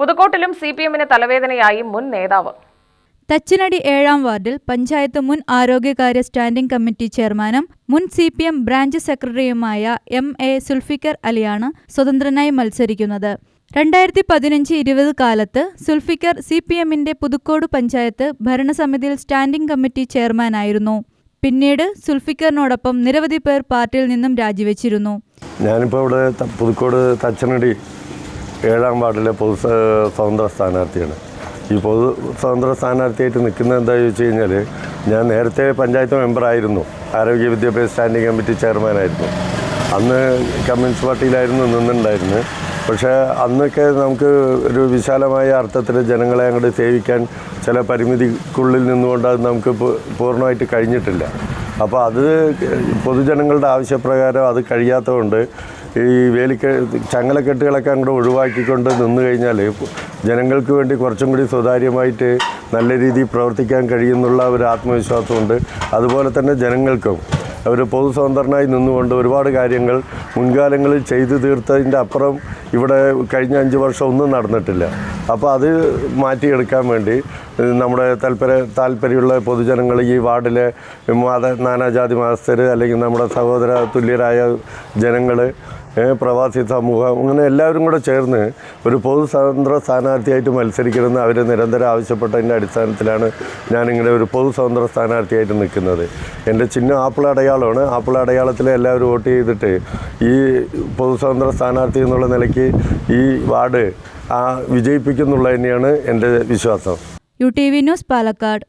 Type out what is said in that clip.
പുതുക്കോട്ടിലും CPM-ന് തലവേദനയായി മുൻ നേതാവ്. തച്ചനടി 7-ാം വാർഡിൽ പഞ്ചായത്ത് മുൻ ആരോഗ്യകാര്യ സ്റ്റാൻഡിംഗ് കമ്മിറ്റി ചെയർമാനും മുൻ CPM ബ്രാഞ്ച് സെക്രട്ടറിയുമായ MA സുൽഫിക്കർ അലിയാണ് സ്വതന്ത്രനായി മത്സരിക്കുന്നത്. 2015-20 കാലത്ത് സുൽഫിക്കർ CPM-ന്റെ പുതുക്കോട് പഞ്ചായത്ത് ഭരണസമിതിയിൽ സ്റ്റാൻഡിംഗ് കമ്മിറ്റി ചെയർമാനായിരുന്നു. പിന്നീട് സുൽഫിക്കറിനോടൊപ്പം നിരവധി പേർ പാർട്ടിയിൽ നിന്നും രാജിവെച്ചിരുന്നു. ഞാനിപ്പോൾ ഇവിടെ പുതുക്കോട് തച്ചനടി 7-ാം വാർഡിലെ പൊതു സ്വതന്ത്ര സ്ഥാനാർത്ഥിയാണ്. ഈ പൊതു സ്വതന്ത്ര സ്ഥാനാർത്ഥിയായിട്ട് നിൽക്കുന്നത് എന്താണെന്ന് ചോദിച്ചു കഴിഞ്ഞാൽ, ഞാൻ നേരത്തെ പഞ്ചായത്ത് മെമ്പറായിരുന്നു, ആരോഗ്യ വിദ്യാഭ്യാസ സ്റ്റാൻഡിംഗ് കമ്മിറ്റി ചെയർമാനായിരുന്നു. അന്ന് കമ്മ്യൂണിസ്റ്റ് പാർട്ടിയിലായിരുന്നു നിന്നുണ്ടായിരുന്നത്. പക്ഷേ അന്നൊക്കെ നമുക്ക് ഒരു വിശാലമായ അർത്ഥത്തിൽ ജനങ്ങളെ അങ്ങോട്ട് സേവിക്കാൻ ചില പരിമിതിക്കുള്ളിൽ നിന്നുകൊണ്ട് അത് നമുക്ക് പൂർണ്ണമായിട്ട് കഴിഞ്ഞിട്ടില്ല. അപ്പോൾ അത് പൊതുജനങ്ങളുടെ ആവശ്യപ്രകാരം അത് കഴിയാത്തതുകൊണ്ട് ഈ ചങ്ങലക്കെട്ടുകളൊക്കെ അങ്ങോട്ട് ഒഴിവാക്കിക്കൊണ്ട് നിന്ന് കഴിഞ്ഞാൽ ജനങ്ങൾക്ക് വേണ്ടി കുറച്ചും കൂടി സുതാര്യമായിട്ട് നല്ല രീതിയിൽ പ്രവർത്തിക്കാൻ കഴിയുന്നുള്ള ഒരു ആത്മവിശ്വാസമുണ്ട്. അതുപോലെ തന്നെ ജനങ്ങൾക്കും അവർ പൊതു സ്വതന്ത്രനായി നിന്നുകൊണ്ട് ഒരുപാട് കാര്യങ്ങൾ മുൻകാലങ്ങളിൽ ചെയ്തു തീർത്തതിൻ്റെ അപ്പുറം ഇവിടെ കഴിഞ്ഞ 5 വർഷം ഒന്നും നടന്നിട്ടില്ല. അപ്പോൾ അത് മാറ്റിയെടുക്കാൻ വേണ്ടി നമ്മുടെ താല്പര്യമുള്ള പൊതുജനങ്ങൾ, ഈ വാർഡിലെ നാനാജാതി മതസ്ഥർ, അല്ലെങ്കിൽ നമ്മുടെ സഹോദര തുല്യരായ ജനങ്ങൾ, പ്രവാസി സമൂഹം, അങ്ങനെ എല്ലാവരും കൂടെ ചേർന്ന് ഒരു പൊതു സ്വതന്ത്ര സ്ഥാനാർത്ഥിയായിട്ട് മത്സരിക്കണമെന്ന് അവർ നിരന്തരം ആവശ്യപ്പെട്ടതിൻ്റെ അടിസ്ഥാനത്തിലാണ് ഞാനിങ്ങനെ ഒരു പൊതു സ്വതന്ത്ര സ്ഥാനാർത്ഥിയായിട്ട് നിൽക്കുന്നത്. എൻ്റെ ചിഹ്നം ആപ്പിൾ അടയാളമാണ്. ആപ്പിൾ അടയാളത്തിൽ എല്ലാവരും വോട്ട് ചെയ്തിട്ട് ഈ പൊതു സ്വതന്ത്ര സ്ഥാനാർത്ഥി എന്നുള്ള നിലയ്ക്ക് ഈ വാർഡ് വിജയിപ്പിക്കുന്നുള്ളത് തന്നെയാണ് എൻ്റെ വിശ്വാസം. UTV news, Palakkad.